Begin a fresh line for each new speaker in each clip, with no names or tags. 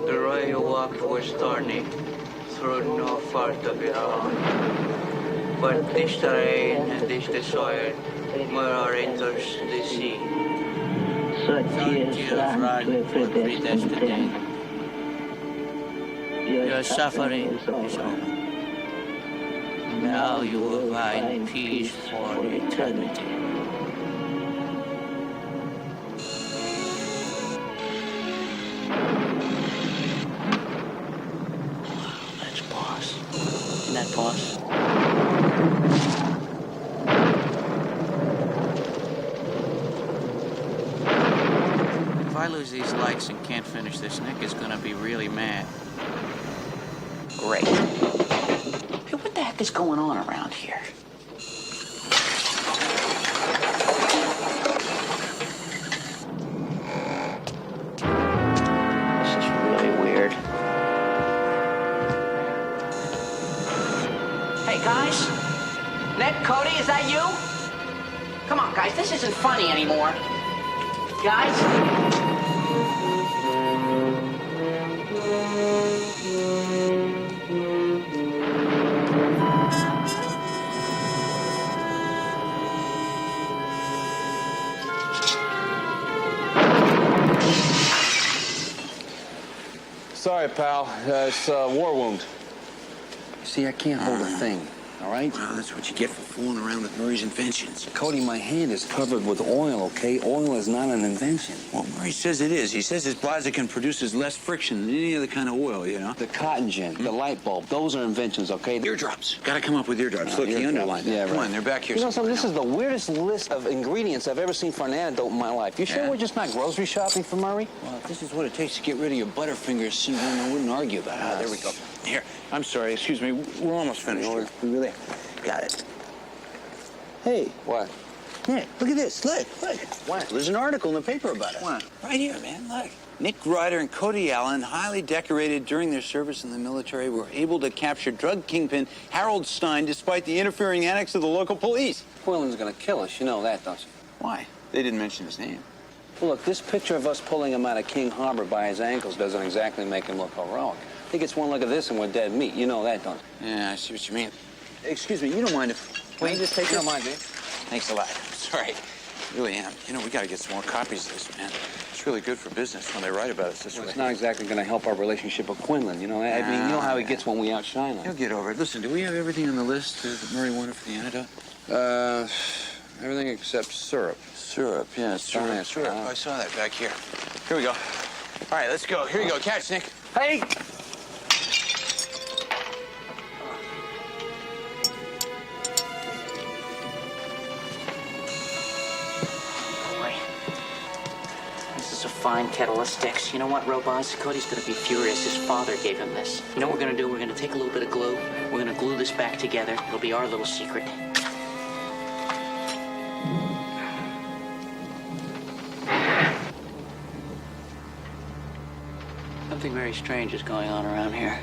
The road you walked was thorny, through no part of it alone. But this terrain and this the soil, mirror enters the sea.
So tears run to a predestined end.
Your suffering is over. Now you will find peace for eternity. Let's pause. Can that pause? If I lose these lights and can't finish this, Nick is gonna be really mad. Great. Hey, what the heck is going on around here? This is really weird. Hey, guys? Ned, Cody, is that you? Come on, guys, this isn't funny anymore. Guys?
Sorry, pal. It's a war wound.
See, I can't hold a thing, all right?
Well, that's what you get for fooling around with Murray's inventions.
Cody, my hand is covered with oil, okay? Oil is not an invention.
Well, Murray says it is. He says his blaziken produces less friction than any other kind of oil, you know?
The cotton gin, the light bulb, those are inventions, okay?
Eardrops. Gotta come up with eardrops. Look, he
eardrops.
underlined it.
Yeah,
Come
right.
on, they're back here.
You know something,
somewhere
this is the weirdest list of ingredients I've ever seen for an antidote in my life. You sure
Yeah.
we're just not grocery shopping for Murray?
Well, if this is what it takes to get rid of your Butterfinger syndrome, I wouldn't argue about it. Ah, there we go. Here, I'm sorry, excuse me. We're almost finished.
No,
here.
we really...
Got it. Hey,
What?
here, look at this. Look.
What?
There's an article in the paper about it.
What?
Right here, man, look. Nick Ryder and Cody Allen, highly decorated during their service in the military, were able to capture drug kingpin Harold Stein despite the interfering annex of the local police.
Quillen's gonna kill us, you know that, don't you?
Why? They didn't mention his name.
Well, look, this picture of us pulling him out of King Harbor by his ankles doesn't exactly make him look heroic. I think it's one look at this and we're dead meat. You know that, don't you?
Yeah, I see what you mean. Excuse me, you don't mind if...
Can I just take
You
this?
don't mind, Dave? Thanks a lot. Sorry. Really am. You know, we gotta get some more copies of this, man. It's really good for business when they write about us this way.
It's not exactly going to help our relationship with Quinlan, you know? I mean, you know how he gets when we outshine him.
He'll get over it. Listen, do we have everything on the list that Murray wanted for the antidote?
Everything except syrup.
Syrup, yeah, syrup.
Don't ask,
Syrup.
huh?
I saw that back here. Here we go. All right, let's go. Here you go. Catch, Nick.
Hey!
Boy, this is a fine kettle of sticks. You know what, Robaz? Cody's gonna be furious. His father gave him this. You know what we're gonna do? We're gonna take a little bit of glue. We're gonna glue this back together. It'll be our little secret. Something very strange is going on around here.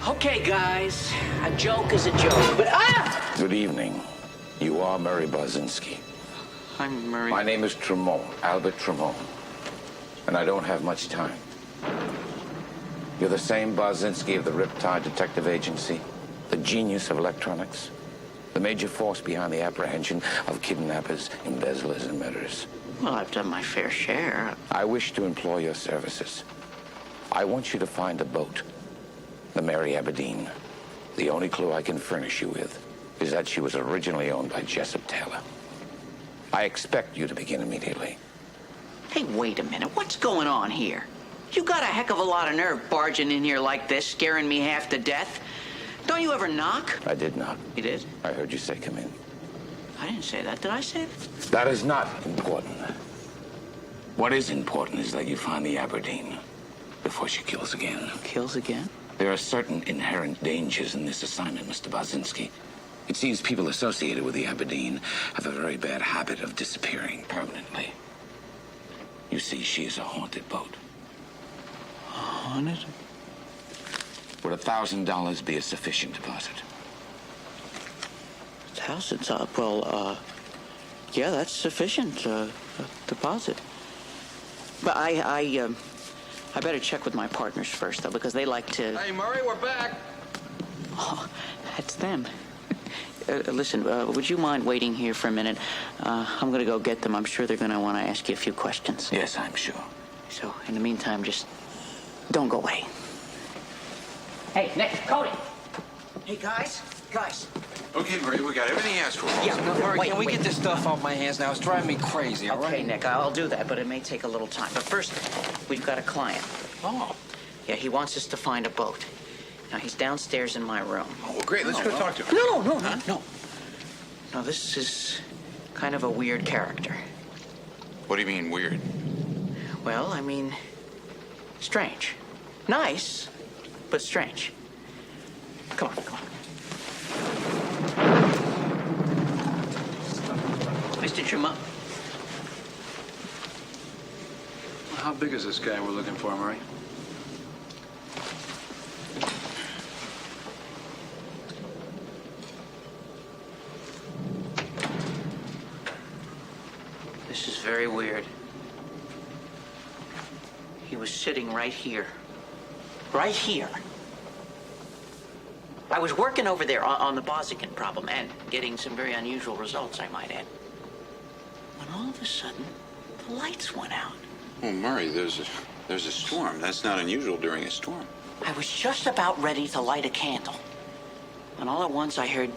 Okay, guys. A joke is a joke, but
Good evening. You are Murray Barzinski.
I'm Murray.
My name is Tremont, Albert Tremont. And I don't have much time. You're the same Barzinski of the Riptide Detective Agency, the genius of electronics, the major force behind the apprehension of kidnappers, embezzlers, and murderers.
Well, I've done my fair share.
I wish to employ your services. I want you to find a boat, the Mary Aberdeen. The only clue I can furnish you with is that she was originally owned by Jessup Taylor. I expect you to begin immediately.
Hey, wait a minute. What's going on here? You got a heck of a lot of nerve barging in here like this, scaring me half to death. Don't you ever knock?
I did not.
You did?
I heard you say come in.
I didn't say that. Did I say it?
That is not important. What is important is that you find the Aberdeen before she kills again.
Kills again?
There are certain inherent dangers in this assignment, Mr. Barzinski. It seems people associated with the Aberdeen have a very bad habit of disappearing permanently. You see, she is a haunted boat.
Haunted?
Would $1,000 be a sufficient deposit?
$1,000? Yeah, that's sufficient. Deposit. But I better check with my partners first, though, because they like to...
Hey, Murray, we're back.
Oh, that's them. Listen, would you mind waiting here for a minute? I'm going to go get them. I'm sure they're going to want to ask you a few questions.
Yes, I'm sure.
So, in the meantime, just don't go away. Hey, Nick, Cody. Hey, guys.
Okay, Murray, we got everything you asked for.
Yeah,
Murray,
wait,
can we
wait.
get this stuff off my hands now? It's driving me crazy, all right?
Okay, Nick, I'll do that, but it may take a little time. But first, we've got a client.
Oh.
Yeah, he wants us to find a boat. Now, he's downstairs in my room.
Oh, well, great. Let's go talk to him.
No. No, this is kind of a weird character.
What do you mean, weird?
Well, I mean, strange. Nice, but strange. Come on. Mr. Tremont.
How big is this guy we're looking for, Murray?
This is very weird. He was sitting right here. Right here. I was working over there on the Bozican problem and getting some very unusual results, I might add. When all of a sudden, the lights went out.
Oh, Murray, there's a storm. That's not unusual during a storm.
I was just about ready to light a candle. When all at once I heard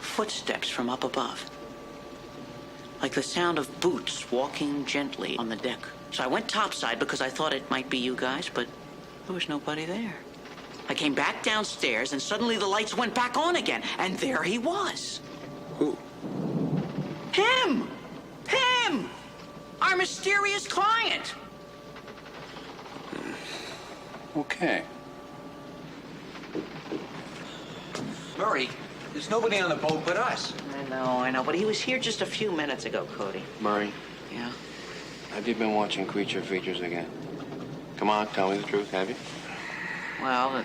footsteps from up above. Like the sound of boots walking gently on the deck. So I went topside because I thought it might be you guys, but there was nobody there. I came back downstairs and suddenly the lights went back on again. And there he was.
Who?
Him! Our mysterious client!
Okay. Murray, there's nobody on the boat but us.
I know, but he was here just a few minutes ago, Cody.
Murray,
Yeah?
have you been watching Creature Features again? Come on, tell me the truth, have you?
Well,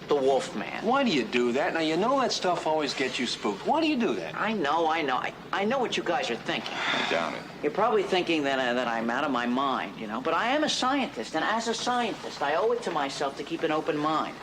the Wolf Man.
Why do you do that? Now, you know that stuff always gets you spooked. Why do you do that?
I know. I know what you guys are thinking.
I doubt it.
You're probably thinking that I'm out of my mind, but I am a scientist, and as a scientist, I owe it to myself to keep an open mind.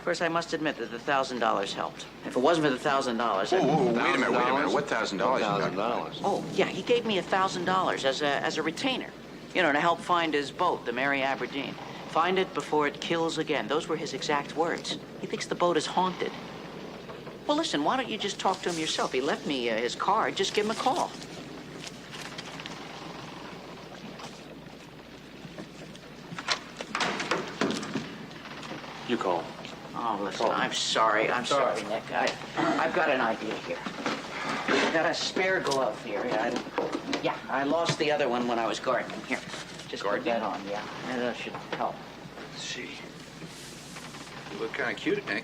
First, I must admit that the $1,000 helped. If it wasn't for the $1,000,
Whoa, wait a minute. What $1,000?
$1,000.
Oh, yeah, he gave me $1,000 as a retainer, to help find his boat, the Mary Aberdeen. Find it before it kills again. Those were his exact words. He thinks the boat is haunted. Well, listen, why don't you just talk to him yourself? He left me his card. Just give him a call.
You call.
Oh, listen, I'm sorry, Nick. I've got an idea here. I've got a spare glove here. I lost the other one when I was gardening. Here, just put that on, yeah. That should help.
Let's see. You look kind of cute, Nick.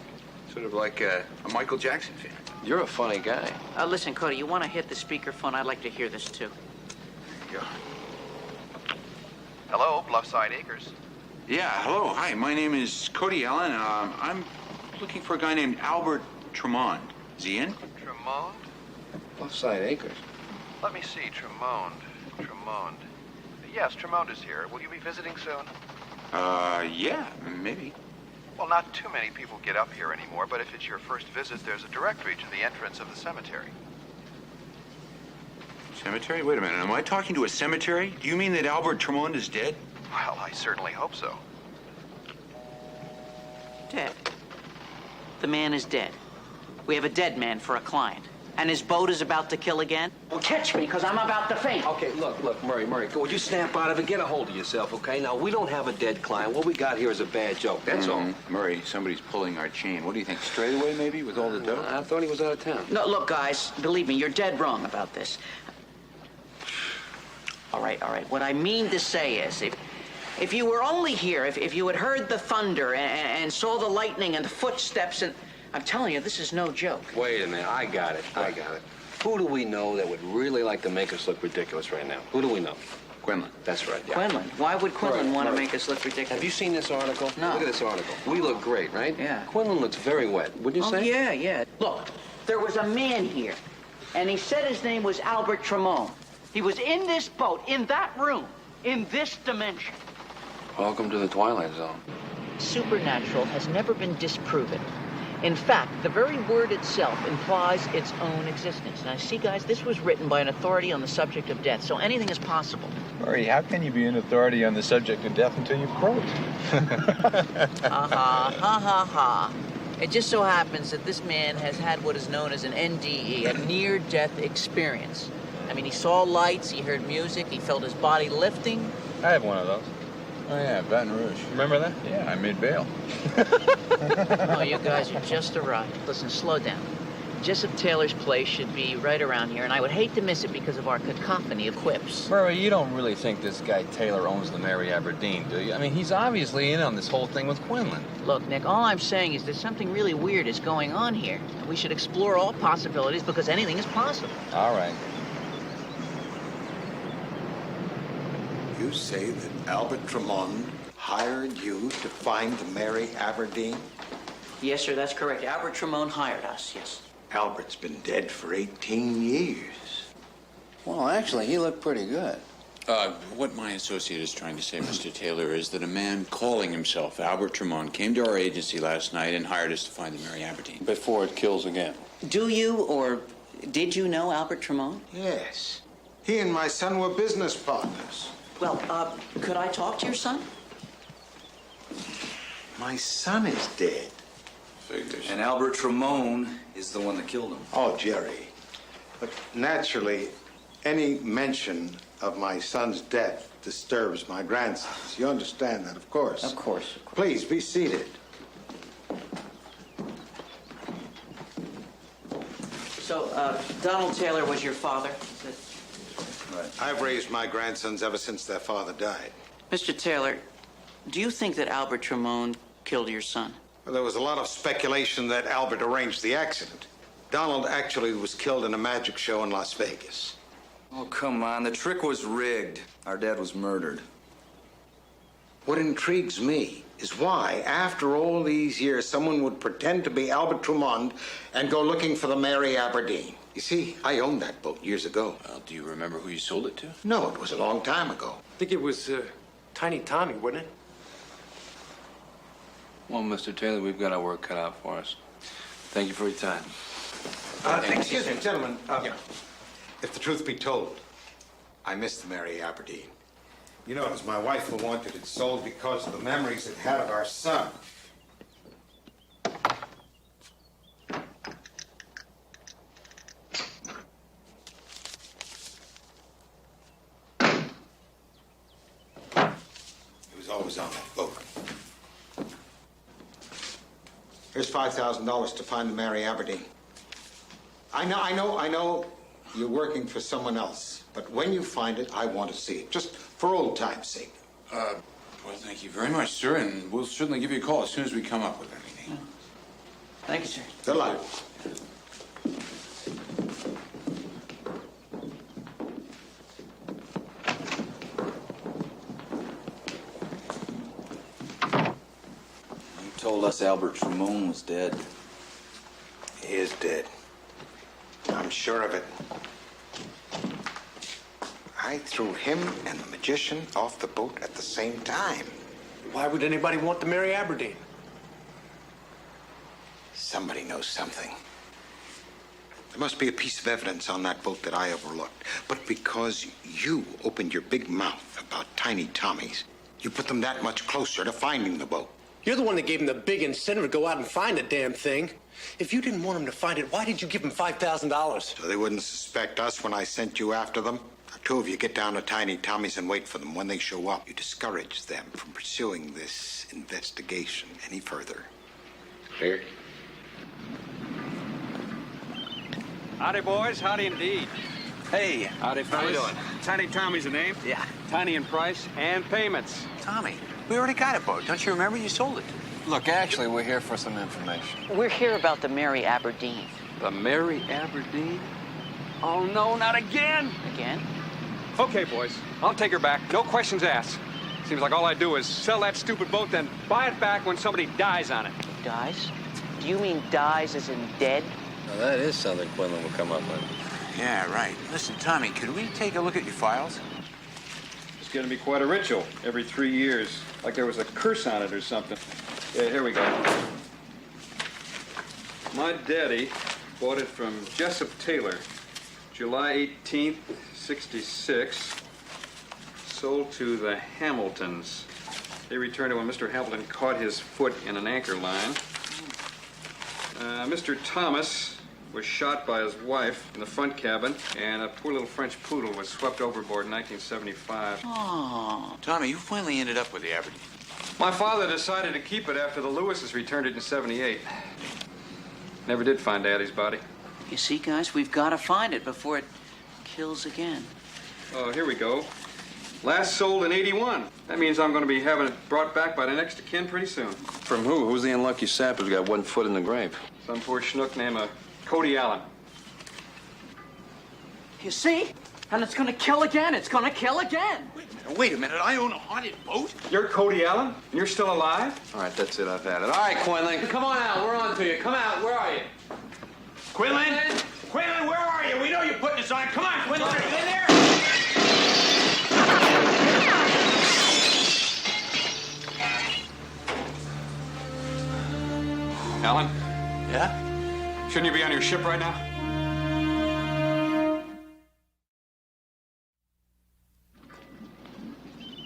Sort of like a Michael Jackson fan.
You're a funny guy.
Listen, Cody, you want to hit the speakerphone? I'd like to hear this, too.
There you go.
Hello, Bluffside Acres.
Yeah, hello. Hi, my name is Cody Allen. I'm looking for a guy named Albert Tremont. Is he in?
Tremont?
Bluffside Acres.
Let me see, Tremont. Yes, Tremont is here. Will you be visiting soon?
Yeah, maybe.
Well, not too many people get up here anymore, but if it's your first visit, there's a directory to the entrance of the cemetery.
Cemetery? Wait a minute. Am I talking to a cemetery? Do you mean that Albert Tremont is dead?
Well, I certainly hope so.
Dead. The man is dead. We have a dead man for a client. And his boat is about to kill again? Well, catch me, because I'm about to faint.
Okay, look, Murray, would you snap out of it? Get a hold of yourself, okay? Now, we don't have a dead client. What we got here is a bad joke, that's all.
Murray, somebody's pulling our chain. What do you think? Straight away, maybe, with all the dough?
I thought he was out of town.
No, look, guys, believe me, you're dead wrong about this. All right. What I mean to say is, if you were only here, if you had heard the thunder and saw the lightning and the footsteps, and I'm telling you, this is no joke.
Wait a minute, I got it. Who do we know that would really like to make us look ridiculous right now? Who do we know?
Quinlan.
That's right, yeah.
Quinlan? Why would Quinlan want to
Murray.
make us look ridiculous?
Have you seen this article?
No.
Look at this article. We look great, right?
Yeah.
Quinlan looks very wet, wouldn't you
Oh,
say?
yeah. Look, there was a man here, and he said his name was Albert Tremont. He was in this boat, in that room, in this dimension.
Welcome to the Twilight Zone.
Supernatural has never been disproven. In fact, the very word itself implies its own existence. Now, see, guys, this was written by an authority on the subject of death, so anything is possible.
Murray, how can you be an authority on the subject of death until you croak?
Ha ha, ha ha ha. It just so happens that this man has had what is known as an NDE, a near-death experience. I mean, he saw lights, he heard music, he felt his body lifting.
I have one of those.
Oh, yeah, Baton Rouge.
Remember that? Yeah, I made bail.
Oh, you guys are just arrived. Listen, slow down. Jessup Taylor's place should be right around here, and I would hate to miss it because of our cacophony of quips.
Murray, you don't really think this guy Taylor owns the Mary Aberdeen, do you? I mean, he's obviously in on this whole thing with Quinlan.
Look, Nick, all I'm saying is that something really weird is going on here. And we should explore all possibilities because anything is possible.
All right.
You say that Albert Tremont hired you to find the Mary Aberdeen?
Yes, sir, that's correct. Albert Tremont hired us, yes.
Albert's been dead for 18 years.
Well, actually, he looked pretty good. What my associate is trying to say, Mr. Taylor, is that a man calling himself Albert Tremont came to our agency last night and hired us to find the Mary Aberdeen.
Before it kills again.
Do you or did you know Albert Tremont?
Yes. He and my son were business partners.
Well, could I talk to your son?
My son is dead.
Figures.
And Albert Tremont is the one that killed him.
Oh, Jerry. But naturally, any mention of my son's death disturbs my grandsons. You understand that, of course?
Of course.
Please, be seated.
So, Donald Taylor was your father?
Right.
I've raised my grandsons ever since their father died.
Mr. Taylor, do you think that Albert Tremont killed your son?
Well, there was a lot of speculation that Albert arranged the accident. Donald actually was killed in a magic show in Las Vegas.
Oh, come on. The trick was rigged. Our dad was murdered.
What intrigues me is why, after all these years, someone would pretend to be Albert Tremont and go looking for the Mary Aberdeen. You see, I owned that boat years ago.
Well, do you remember who you sold it to?
No, it was a long time ago.
I think it was Tiny Tommy, wasn't it?
Well, Mr. Taylor, we've got our work cut out for us. Thank you for your time.
Excuse me, gentlemen. If the truth be told, I miss the Mary Aberdeen. You know, it was my wife who wanted it sold because of the memories it had of our son. He was always on that boat. Here's $5,000 to find the Mary Aberdeen. I know you're working for someone else, but when you find it, I want to see it, just for old time's sake.
Well, thank you very much, sir, and we'll certainly give you a call as soon as we come up with anything.
Thank you, sir.
Good luck.
You told us Albert Tremont was dead.
He is dead. I'm sure of it. I threw him and the magician off the boat at the same time.
Why would anybody want the Mary Aberdeen?
Somebody knows something. There must be a piece of evidence on that boat that I overlooked. But because you opened your big mouth about Tiny Tommies, you put them that much closer to finding the boat.
You're the one that gave him the big incentive to go out and find the damn thing. If you didn't want him to find it, why did you give him $5,000?
So they wouldn't suspect us when I sent you after them? The two of you get down to Tiny Tommy's and wait for them. When they show up, you discourage them from pursuing this investigation any further.
Clear?
Howdy, boys. Howdy indeed.
Hey,
Howdy, fellas.
how we doing?
Tiny Tommy's the name.
Yeah.
Tiny in price and payments.
Tommy, we already got a boat. Don't you remember? You sold it.
Look, actually, we're here for some information.
We're here about the Mary Aberdeen.
The Mary Aberdeen? Oh, no, not again.
Again?
Okay, boys. I'll take her back. No questions asked. Seems like all I do is sell that stupid boat, then buy it back when somebody dies on it.
Dies? Do you mean dies as in dead?
Now, that is something Quinlan will come up with.
Yeah, right. Listen, Tommy, could we take a look at your files?
getting to be quite a ritual every 3 years. Like there was a curse on it or something. Yeah, here we go. My daddy bought it from Jessup Taylor, July 18th, 66. Sold to the Hamiltons. They returned it when Mr. Hamilton caught his foot in an anchor line. Mr. Thomas was shot by his wife in the front cabin, and a poor little French poodle was swept overboard in 1975.
Oh, Tommy, you finally ended up with the Aberdeen.
My father decided to keep it after the Lewises returned it in 78. Never did find Daddy's body.
You see, guys, we've got to find it before it kills again.
Oh, here we go. Last sold in 81. That means I'm going to be having it brought back by the next of kin pretty soon.
From who? Who's the unlucky sap who's got 1 foot in the grave?
Some poor schnook named Cody Allen.
You see? And it's going to kill again. It's going to kill again.
Wait a minute. I own a haunted boat?
You're Cody Allen? And you're still alive?
All right, that's it. I've had it. All right, Quinlan.
Come on out. We're on to you. Come out. Where are you?
Quinlan? Quinlan, where are you? We know you're putting us on. Come on, Quinlan. Are you in there?
Allen?
Yeah?
Shouldn't you be on your ship right now?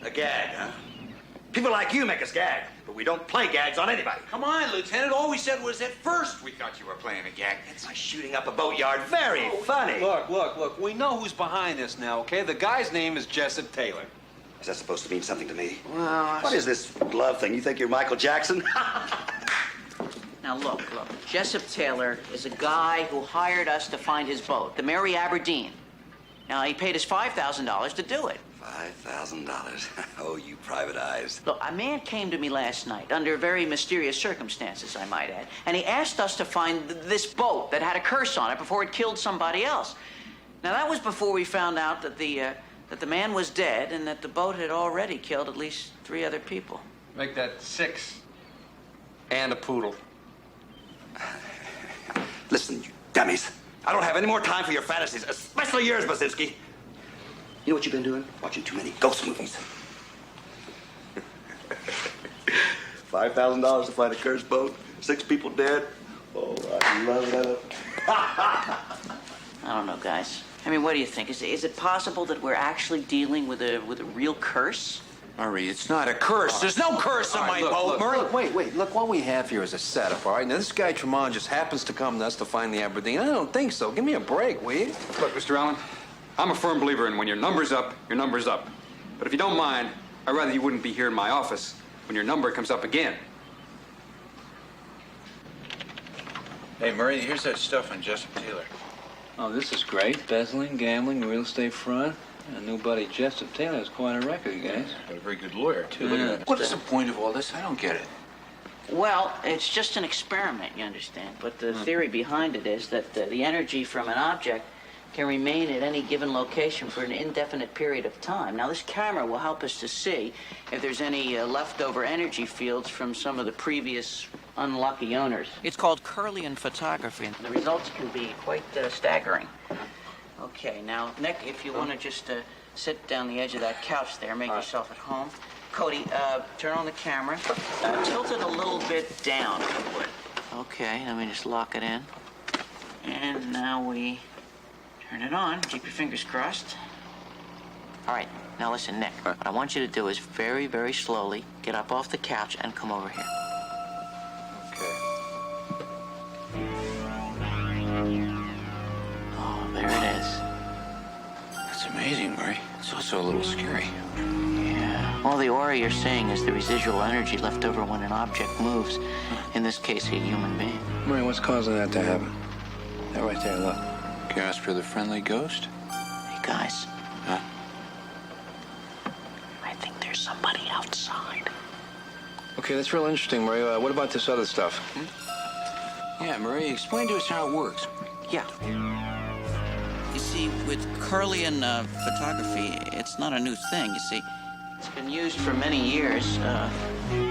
A gag, huh? People like you make us gag, but we don't play gags on anybody.
Come on, Lieutenant. All we said was at first we thought you were playing a gag.
It's like shooting up a boatyard. Very funny.
Look. We know who's behind this now, okay? The guy's name is Jessup Taylor.
Is that supposed to mean something to me?
Well,
What is this glove thing? You think you're Michael Jackson?
Now, look. Jessup Taylor is a guy who hired us to find his boat, the Mary Aberdeen. Now, he paid us $5,000 to do it.
$5,000. Oh, you private eyes.
Look, a man came to me last night, under very mysterious circumstances, I might add, and he asked us to find this boat that had a curse on it before it killed somebody else. Now, that was before we found out that the man was dead and that the boat had already killed at least 3 other people.
Make that 6. And a poodle.
Listen, you dummies. I don't have any more time for your fantasies, especially yours, Basinski. You know what you've been doing? Watching too many ghost movies. $5,000 to find a cursed boat, 6 people dead. Oh, I love that.
I don't know, guys. I mean, what do you think? Is it possible that we're actually dealing with a real curse?
Murray, it's not a curse. There's no curse on my boat, Murray.
Wait. Look, what we have here is a setup, all right? Now, this guy Tremont just happens to come to us to find the Aberdeen. I don't think so. Give me a break, will you?
Look, Mr. Allen, I'm a firm believer in when your number's up, your number's up. But if you don't mind, I'd rather you wouldn't be here in my office when your number comes up again.
Hey, Murray, here's that stuff on Jessup Taylor.
Oh, this is great. Embezzling, gambling, real estate fraud. A new buddy, Jessup Taylor, has quite a record, guys.
Got a very good lawyer, too. Look at that. What is the point of all this? I don't get it.
Well, it's just an experiment, you understand. But the theory behind it is that the energy from an object can remain at any given location for an indefinite period of time. Now, this camera will help us to see if there's any leftover energy fields from some of the previous unlucky owners. It's called Curlian photography, and the results can be quite staggering. Okay, now, Nick, if you want to just sit down the edge of that couch there, make yourself at home. Cody, turn on the camera. Tilt it a little bit down, if you would. Okay, let me just lock it in. And now we turn it on. Keep your fingers crossed. All right, now listen, Nick. What I want you to do is very, very slowly get up off the couch and come over here. Oh, there it is.
That's amazing, Murray. It's also a little scary.
Yeah. Well, the aura you're seeing is the residual energy left over when an object moves. In this case, a human being.
Murray, what's causing that to happen? That right there, look.
Casper the Friendly Ghost?
Hey, guys.
Huh?
I think there's somebody outside.
Okay, that's real interesting, Murray. What about this other stuff?
Yeah, Murray, explain to us how it works.
Yeah. You see, with Curlian photography, it's not a new thing, you see. It's been used for many years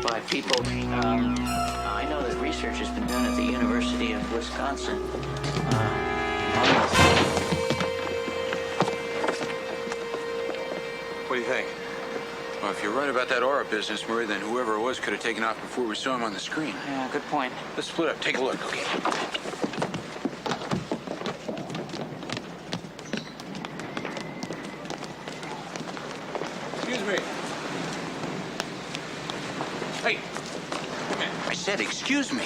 by people. I know that research has been done at the University of Wisconsin.
What do you think? Well, if you're right about that aura business, Murray, then whoever it was could have taken off before we saw him on the screen.
Yeah, good point.
Let's split up. Take a look, okay?
Excuse me.
Hey, I said excuse me.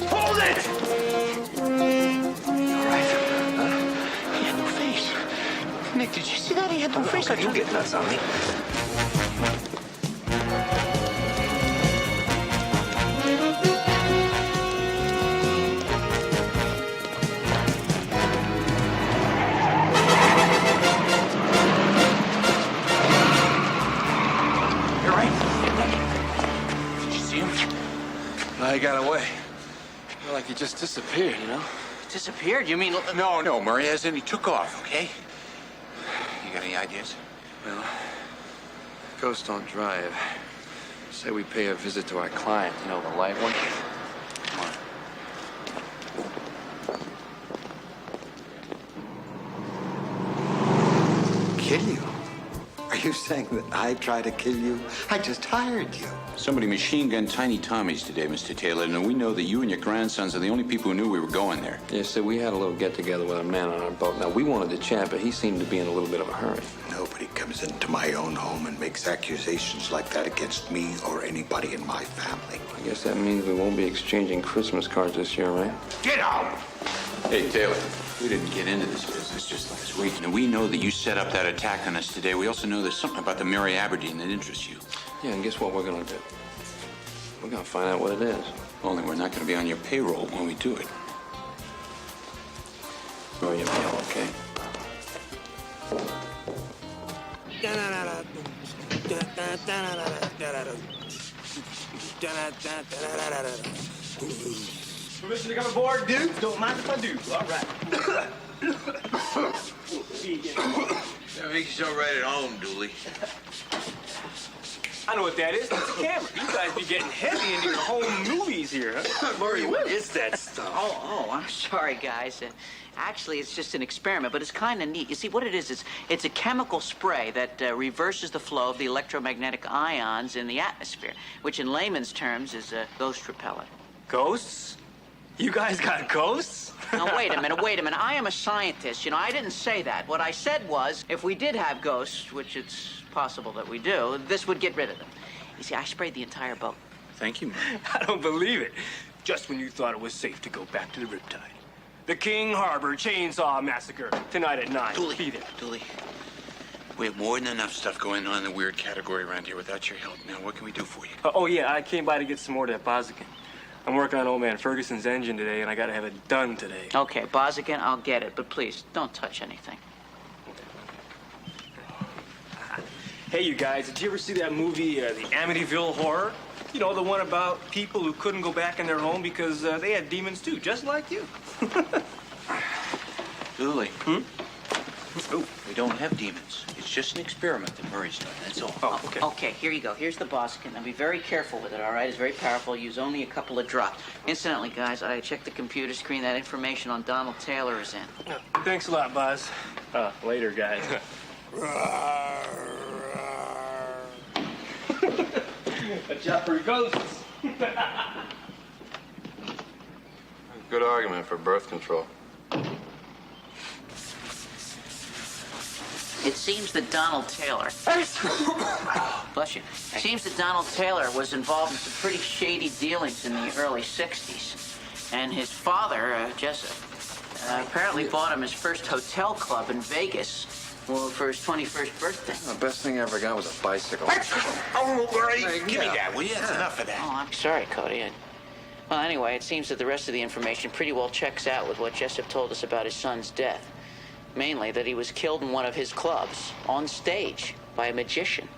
Hold it!
All right. He had no face. Nick, did you see that? He had no face.
You get nuts on me.
You're right. Did you see him?
I got away. Feel like he just disappeared, you know?
Disappeared? You mean...
No, Murray, as in he took off, okay? You got any ideas?
Well, Ghost don't drive. Say we pay a visit to our client, you know, the light one.
Come on.
Kill you? Are you saying that I try to kill you? I just hired you.
Somebody machine gunned Tiny Tommy's today, Mr. Taylor, and we know that you and your grandsons are the only people who knew we were going there.
Yeah, so we had a little get-together with a man on our boat. Now, we wanted to chat, but he seemed to be in a little bit of a hurry.
Nobody comes into my own home and makes accusations like that against me or anybody in my family.
I guess that means we won't be exchanging Christmas cards this year, right?
Get out!
Hey, Taylor, we didn't get into this business just last week. And we know that you set up that attack on us today. We also know there's something about the Mary Aberdeen that interests you.
Yeah, and guess what we're gonna do? We're gonna find out what it is.
Only we're not going to be on your payroll when we do it.
Or your mail, okay?
Permission to come aboard, dude? Don't mind if I do. All right.
That makes you so right at home, Dooley.
I know what that is. It's a camera. You guys be getting heavy into your home movies here, huh?
Murray, what is that stuff?
Oh, I'm sorry, guys. Actually, it's just an experiment, but it's kind of neat. You see, what it is, it's a chemical spray that reverses the flow of the electromagnetic ions in the atmosphere, which in layman's terms is a ghost repellent.
Ghosts? You guys got ghosts?
Now, wait a minute. I am a scientist. You know, I didn't say that. What I said was, if we did have ghosts, which it's possible that we do, this would get rid of them. You see, I sprayed the entire boat.
Thank you, Murray.
I don't believe it. Just when you thought it was safe to go back to the Riptide. The King Harbor Chainsaw Massacre, tonight at 9.
Dooley,
Be there.
Dooley, we have more than enough stuff going on in the weird category around here without your help. Now, what can we do for you?
Oh, yeah, I came by to get some more of that Bozican. I'm working on old man Ferguson's engine today, and I gotta have it done today.
Okay, Bozican, I'll get it, but please, don't touch anything.
Hey, you guys, did you ever see that movie, the Amityville Horror? You know, the one about people who couldn't go back in their home because they had demons too, just like you.
Dooley. Oh, we don't have demons. It's just an experiment that Murray's done, that's all.
Oh, okay.
Okay, here you go. Here's the Bozican. Now, be very careful with it, all right? It's very powerful. Use only a couple of drops. Incidentally, guys, I checked the computer screen. That information on Donald Taylor is in.
Thanks a lot, Boz. Later, guys. A chopper ghosts.
Good argument for birth control.
It seems that Donald Taylor... Bless you. It seems that Donald Taylor was involved in some pretty shady dealings in the early 60s. And his father, Jessup, apparently bought him his first hotel club in Vegas for his 21st birthday.
The best thing I ever got was a bicycle.
Oh, Murray, give me that, will you? That's enough of that.
Oh, I'm sorry, Cody. Well, anyway, it seems that the rest of the information pretty well checks out with what Jessup told us about his son's death. Mainly that he was killed in one of his clubs, on stage, by a magician.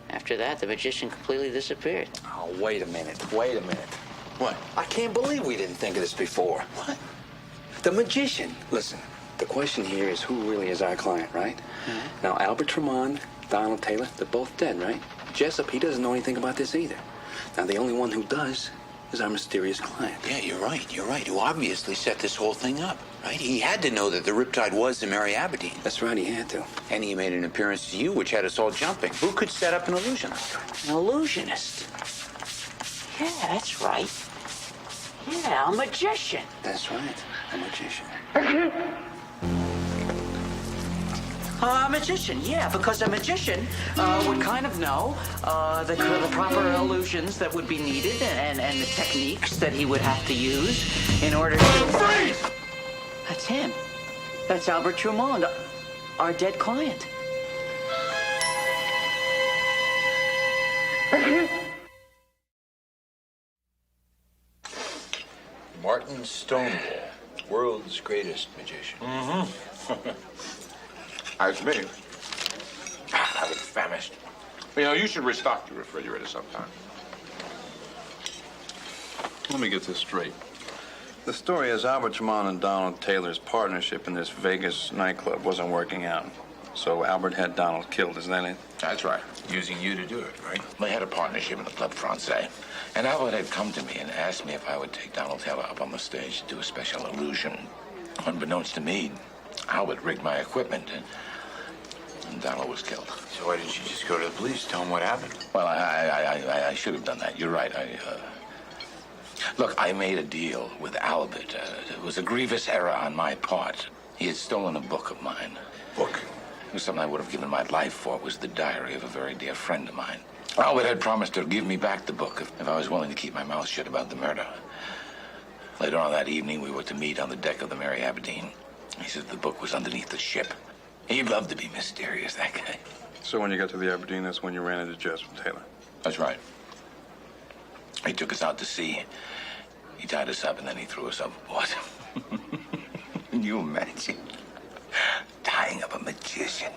After that, the magician completely disappeared.
Oh, wait a minute.
What?
I can't believe we didn't think of this before.
What?
The magician. Listen, the question here is who really is our client, right? Mm-hmm. Now, Albert Tremont, Donald Taylor, they're both dead, right? Jessup, he doesn't know anything about this either. Now, the only one who does is our mysterious client.
Yeah, you're right, who obviously set this whole thing up, right? He had to know that the Riptide was the Mary Aberdeen.
That's right, he had to.
And he made an appearance to you, which had us all jumping. Who could set up an illusion like that?
An illusionist. Yeah, that's right. Yeah, a magician.
That's right, a magician.
A magician, yeah, because a magician would kind of know the proper illusions that would be needed and the techniques that he would have to use in order to... Freeze! That's him. That's Albert Tremond, our dead client.
Martin Stonewall, world's greatest magician.
Mm-hmm. That's me. I was famished. You know, you should restock your refrigerator sometime.
Let me get this straight. The story is Albert Tremond and Donald Taylor's partnership in this Vegas nightclub wasn't working out. So Albert had Donald killed, isn't that it?
That's right. Using you to do it, right?
We had a partnership in the Club Francais, and Albert had come to me and asked me if I would take Donald Taylor up on the stage to do a special illusion. Unbeknownst to me, Albert rigged my equipment, and Donald was killed.
So why didn't you just go to the police, tell them what happened?
Well, I should have done that. You're right. Look, I made a deal with Albert. It was a grievous error on my part. He had stolen a book of mine.
Book?
It was something I would have given my life for. It was the diary of a very dear friend of mine. Albert had promised to give me back the book if I was willing to keep my mouth shut about the murder. Later on that evening, we were to meet on the deck of the Mary Aberdeen. He said the book was underneath the ship. He loved to be mysterious, that guy.
So when you got to the Aberdeen, that's when you ran into Joseph Taylor.
That's right. He took us out to sea. He tied us up and then he threw us overboard. Can you imagine? Tying up a magician.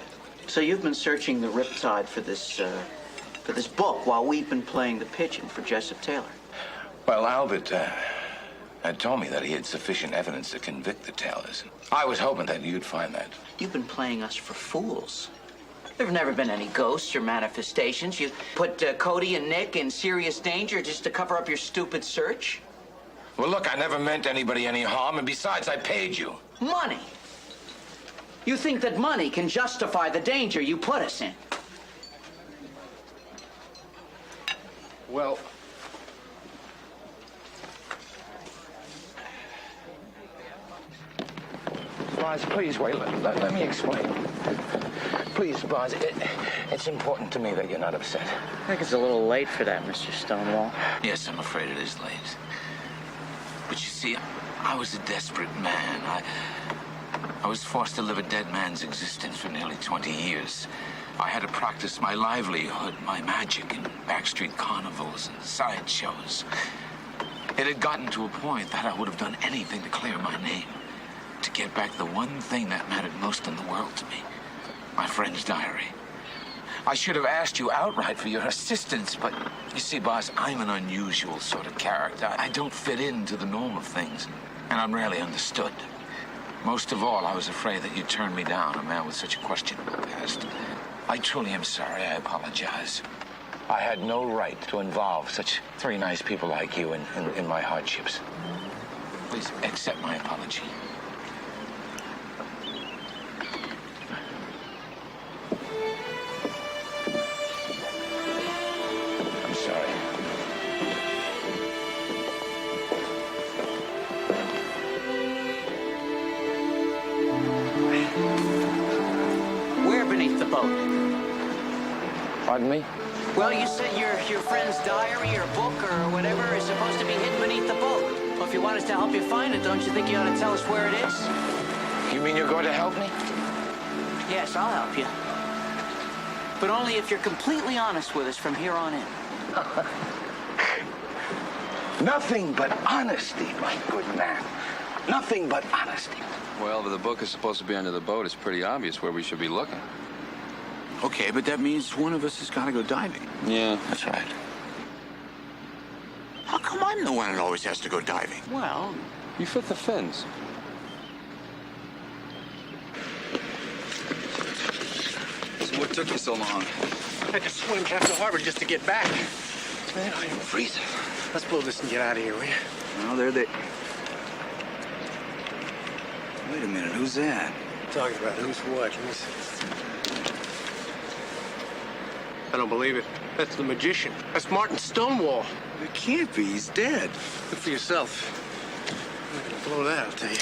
So you've been searching the Riptide for this book while we've been playing the pigeon for Jessup Taylor.
Well, Albert had told me that he had sufficient evidence to convict the Taylors. I was hoping that you'd find that.
You've been playing us for fools. There've never been any ghosts or manifestations. You put Cody and Nick in serious danger just to cover up your stupid search.
Well, look, I never meant anybody any harm, and besides, I paid you.
Money. You think that money can justify the danger you put us in?
Well, Boz, please wait. Let me explain. Please, Boz, it's important to me that you're not upset.
I think it's a little late for that, Mr. Stonewall.
Yes, I'm afraid it is late. But you see, I was a desperate man. I was forced to live a dead man's existence for nearly 20 years. I had to practice my livelihood, my magic in backstreet carnivals and sideshows. It had gotten to a point that I would have done anything to clear my name, to get back the one thing that mattered most in the world to me, my friend's diary. I should have asked you outright for your assistance, but you see, Boz, I'm an unusual sort of character. I don't fit into the norm of things, and I'm rarely understood. Most of all, I was afraid that you'd turn me down, a man with such a questionable past. I truly am sorry. I apologize. I had no right to involve such three nice people like you in my hardships. Please accept my apology. I'm sorry.
Where beneath the boat?
Pardon me?
Well, you said your friend's diary or book or whatever is supposed to be hidden beneath the boat. Well, if you want us to help you find it, don't you think you ought to tell us where it is?
You mean you're going to help me?
Yes, I'll help you. But only if you're completely honest with us from here on in.
Nothing but honesty, my good man. Nothing but honesty.
Well, if the book is supposed to be under the boat, it's pretty obvious where we should be looking.
Okay, but that means one of us has got to go diving.
Yeah.
That's right.
How come I'm the one that always has to go diving?
Well,
You fit the fins. So what took you so long?
I had to swim half the harbor just to get back. Man, I am freezing. Let's blow this and get out of here, will you?
Well, there they... Wait a minute, who's that?
Talking about who's what. Let me see. I don't believe it. That's the magician. That's Martin Stonewall.
It can't be. He's dead.
Look for yourself. I'm not gonna blow that, I'll tell you.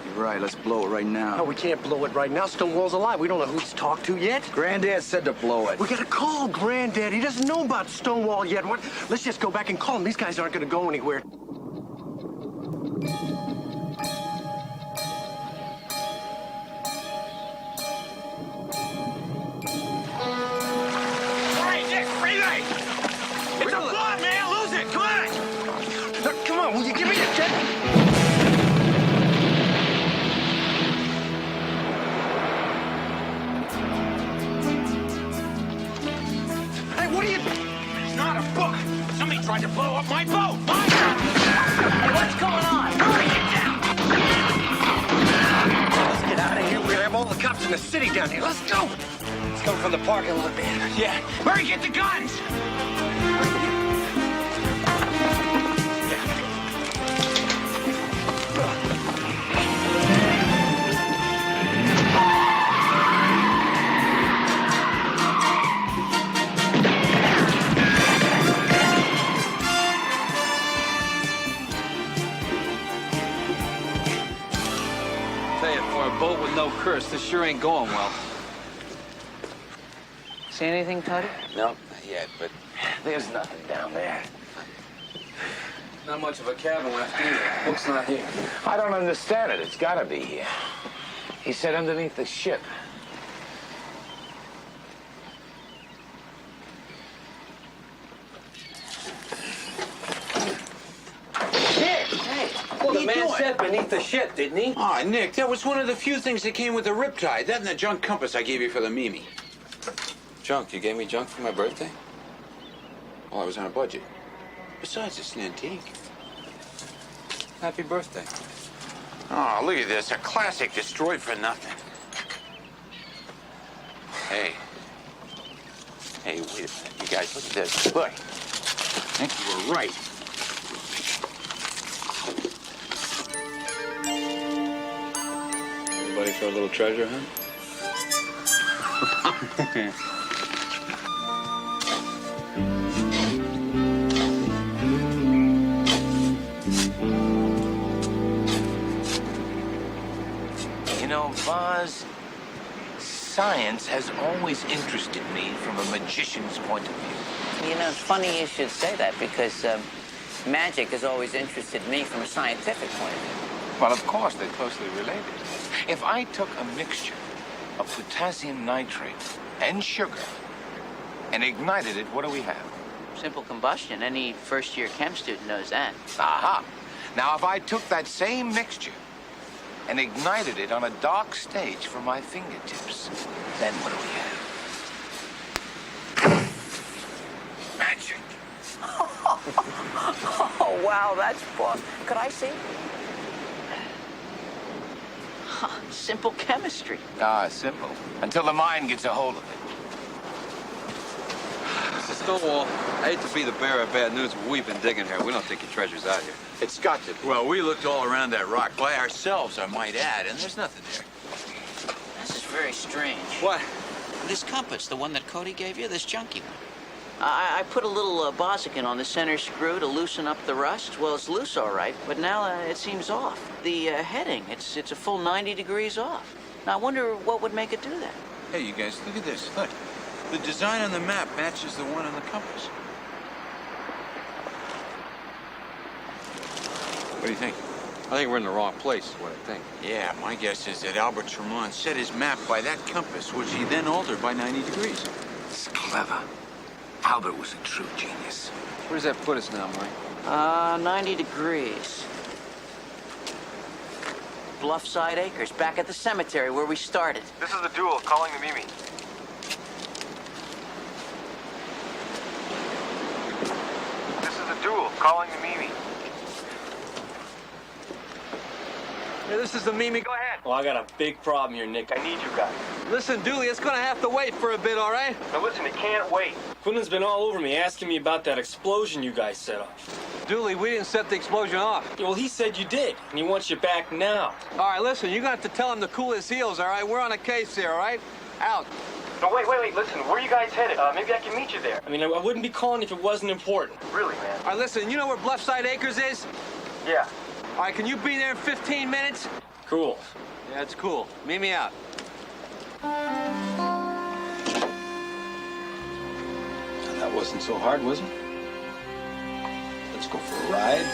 You're right. Let's blow it right now.
No, we can't blow it right now. Stonewall's alive. We don't know who he's talked to yet.
Granddad said to blow it.
We gotta call Granddad. He doesn't know about Stonewall yet. What? Let's just go back and call him. These guys aren't gonna go anywhere.
It's a blood, man! Lose it! Come on!
Look, come on, will you give me the check? Hey, what are you...
It's not a book! Somebody tried to blow up my boat!
Hey, what's going on?
Hurry, get down!
Let's get out of here. We have all the cops in the city down here. Let's go! It's coming from the parking lot, man.
Yeah. Hurry, get the guns!
Tell you, for a boat with no curse, this sure ain't going well.
See anything, Cody?
No, not yet, but
There's nothing down there.
not much of a cabin left either. Book's not here.
I don't understand it. It's gotta be here. He said underneath the ship.
Well, the man said beneath the ship, didn't he?
Ah, Nick, that was one of the few things that came with the Riptide. That and the junk compass I gave you for the Mimi.
Junk? You gave me junk for my birthday? Well, I was on a budget. Besides, it's an antique. Happy birthday.
Oh, look at this. A classic destroyed for nothing. Hey. Hey, wait a minute. You guys, look at this. Look. I think you were right.
Anybody for a little treasure hunt?
You know, Boz, science has always interested me from a magician's point of view.
You know, it's funny you should say that because magic has always interested me from a scientific point of view.
Well, of course, they're closely related. If I took a mixture of potassium nitrate and sugar and ignited it, what do we have?
Simple combustion. Any first-year chem student knows that.
Aha! Now, if I took that same mixture and ignited it on a dark stage for my fingertips, then what do we have? Magic.
Oh, wow, that's fun. Could I see? Huh, simple chemistry.
Ah, simple. Until the mind gets a hold of it.
Mr. Stonewall, I hate to be the bearer of bad news, but we've been digging here. We don't think your treasure's out here.
It's got to be. Well, we looked all around that rock by ourselves, I might add, and there's nothing there.
This is very strange.
What?
This compass, the one that Cody gave you, this junky one. I put a little bossicin on the center screw to loosen up the rust. Well, it's loose all right, but now it seems off. The heading, it's a full 90 degrees off. Now, I wonder what would make it do that.
Hey, you guys, look at this. Look. The design on the map matches the one on the compass.
What do you think? I think we're in the wrong place, is what I think.
Yeah, my guess is that Albert Tremont set his map by that compass, which he then altered by 90 degrees.
It's clever. Albert was a true genius.
Where does that put us now, Mike?
90 degrees. Bluffside Acres, back at the cemetery where we started.
This is the Duel, calling the Mimi. This is the Duel, calling the Mimi.
Hey, this is the Mimi. Go ahead.
Oh, I got a big problem here, Nick. I need you guys.
Listen, Dooley, it's gonna have to wait for a bit, all right?
Now listen, it can't wait. Quinlan's been all over me asking me about that explosion you guys set off.
Dooley, we didn't set the explosion off.
Yeah, well, he said you did, and he wants you back now.
All right, listen, you're gonna have to tell him to cool his heels, all right? We're on a case here, all right? Out.
No, wait, listen, where are you guys headed? Maybe I can meet you there. I mean, I wouldn't be calling if it wasn't important. Really, man.
All right, listen, you know where Bluffside Acres is?
Yeah.
All right, can you be there in 15 minutes?
Cool.
Yeah, it's cool. Meet me out.
That wasn't so hard, was it? Let's go for a ride.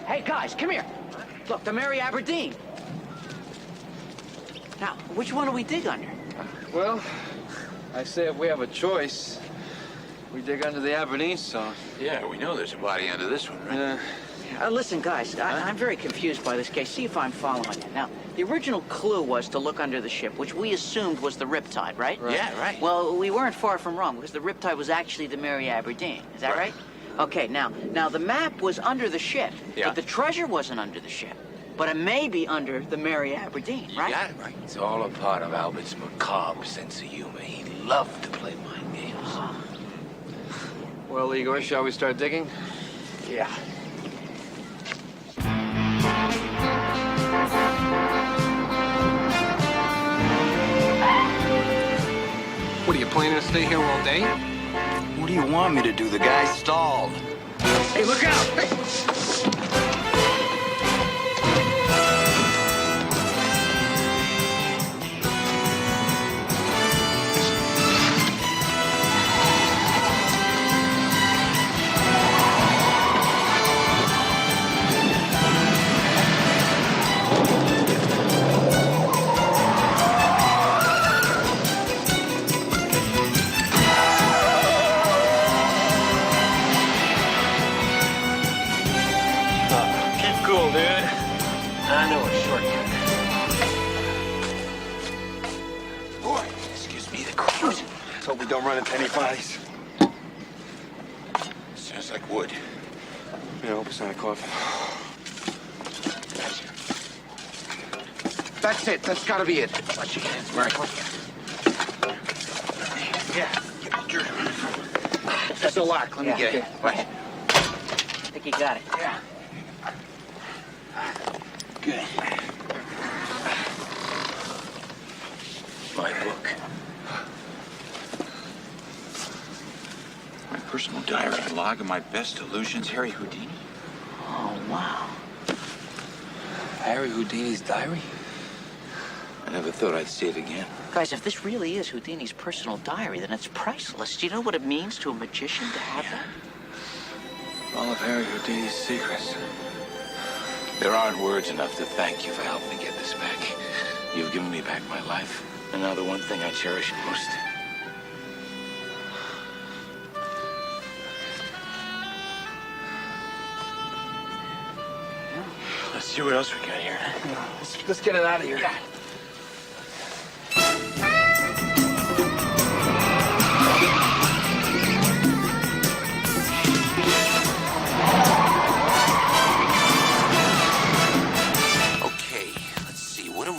Hey, guys, come here. Look, the Mary Aberdeen. Now, which one do we dig under?
Well, I say if we have a choice, we dig under the Aberdeen stone.
Yeah, we know there's a body under this one, right?
Yeah.
Listen, guys, I'm very confused by this case. See if I'm following it. Now, the original clue was to look under the ship, which we assumed was the Riptide, right?
Yeah, right.
Well, we weren't far from wrong, because the Riptide was actually the Mary Aberdeen. Is that right? Okay, now the map was under the ship, but the treasure wasn't under the ship. But it may be under the Mary Aberdeen, right?
You got it right. It's all a part of Albert's macabre sense of humor. He loved to play mind games.
Well, Igor, shall we start digging?
Yeah.
What, are you planning to stay here all day?
What do you want me to do? The guy stalled.
Hey, look out! Hey.
Cool, dude. I know a shortcut.
Boy, excuse me, the cruising.
Let's hope we don't run into any bodies.
Sounds like wood.
Yeah, I hope it's not a coffin.
That's it. That's gotta be it. Watch your hands. Right.
Yeah. That's a lock. Let me get it.
Right. I think you got it.
Yeah. Good.
My book.
My personal diary, a log of my best illusions, Harry Houdini.
Oh, wow.
Harry Houdini's diary?
I never thought I'd see it again.
Guys, if this really is Houdini's personal diary, then it's priceless. Do you know what it means to a magician to have that?
All of Harry Houdini's secrets.
There aren't words enough to thank you for helping me get this back. You've given me back my life, and now the one thing I cherish most. Let's see what else we got here.
Let's get it out of here.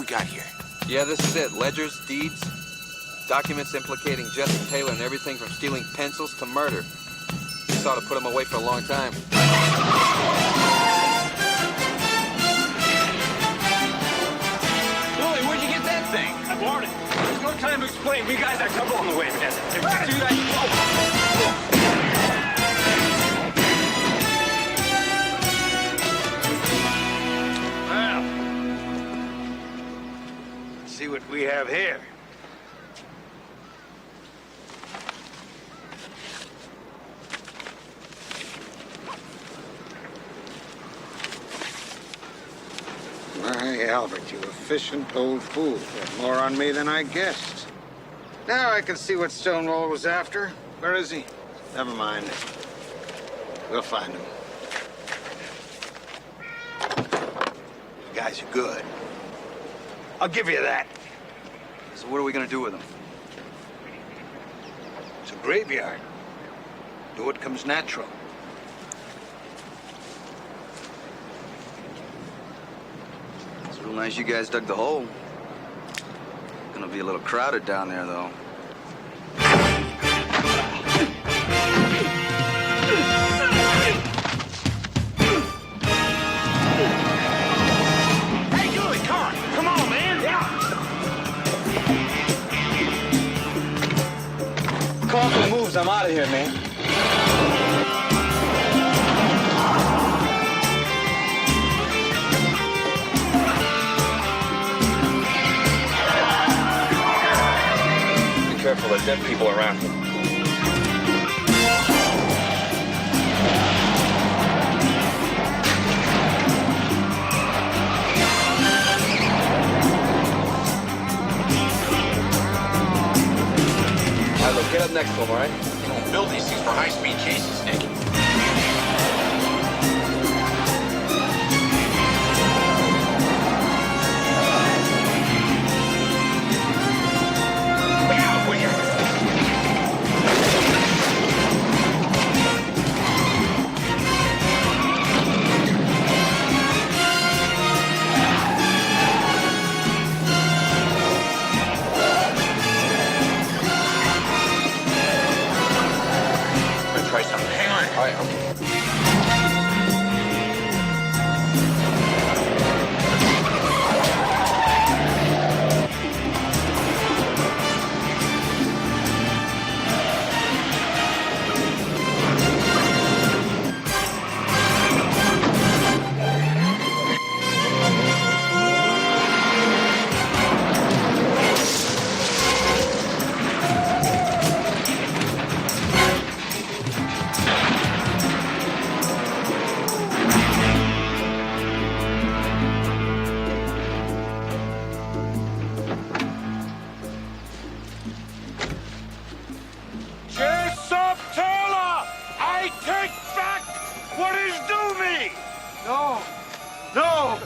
Got here?
Yeah, this is it. Ledgers, deeds, documents implicating Jessup Taylor and everything from stealing pencils to murder. This ought to put him away for a long time.
Billy, where'd you get that thing? I borrowed it. There's no time to explain. We guys have trouble on the way, man. Dude,
See what we have here.
My, Albert, you efficient old fool. You had more on me than I guessed. Now I can see what Stonewall was after. Where is he? Never mind. We'll find him.
You guys are good. I'll give you that.
So what are we gonna do with him?
It's a graveyard. Do what comes natural.
Real nice you guys dug the hole. Gonna be a little crowded down there, though.
Hey, Julie, come on, man. Yeah.
Call for the moves. I'm out of here, man.
Be careful, there's dead people around.
All right, look, get up next to him, all right?
You don't build these things for high-speed chases, Nick. Look out, will you? I'm gonna try something. Hang on.
All right, okay.
Jessup Taylor! I take back what is due me! No! No!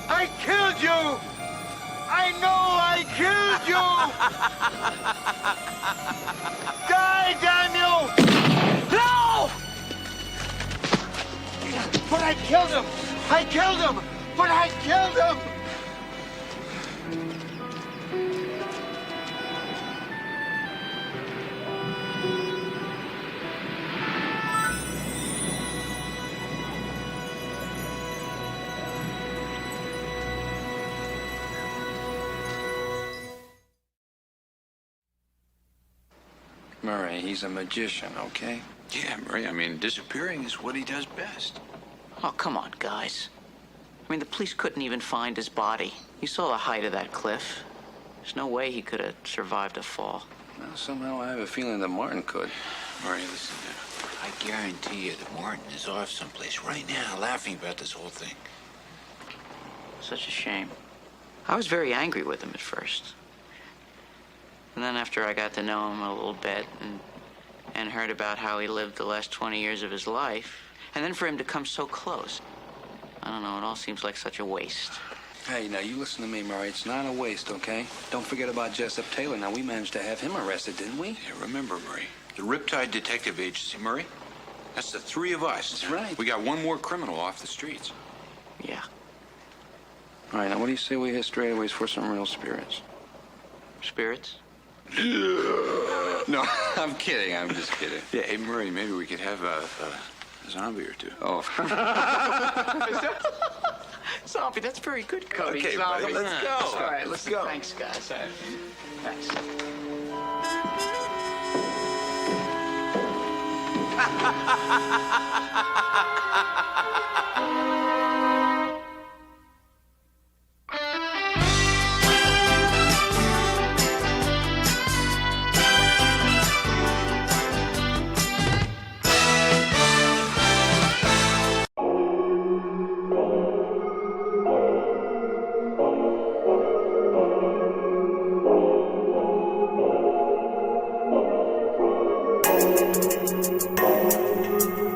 I killed you! I know I killed you! Die, damn you! No! But I killed him! I killed him! But I killed him!
Murray, he's a magician, okay?
Yeah, Murray, I mean, disappearing is what he does best.
Oh, come on, guys. I mean, the police couldn't even find his body. You saw the height of that cliff. There's no way he could have survived a fall.
Well, somehow I have a feeling that Martin could.
Murray, listen, I guarantee you that Martin is off someplace right now laughing about this whole thing.
Such a shame. I was very angry with him at first. And then after I got to know him a little bit and heard about how he lived the last 20 years of his life, and then for him to come so close, I don't know, it all seems like such a waste.
Hey, now you listen to me, Murray. It's not a waste, okay? Don't forget about Jessup Taylor. Now, we managed to have him arrested, didn't we?
Yeah, remember, Murray, the Riptide Detective Agency, Murray? That's the three of us.
That's right.
We got one more criminal off the streets.
Yeah.
All right, now what do you say we hit straightaways for some real spirits?
Spirits?
No, I'm kidding. I'm just kidding. Yeah, hey, Murray, maybe we could have a zombie or two.
Oh.
Zombie, that's very good, Cody.
Okay,
Zombie.
buddy, let's go.
All right,
Let's go.
Thanks, guys. Thanks.
Thank you.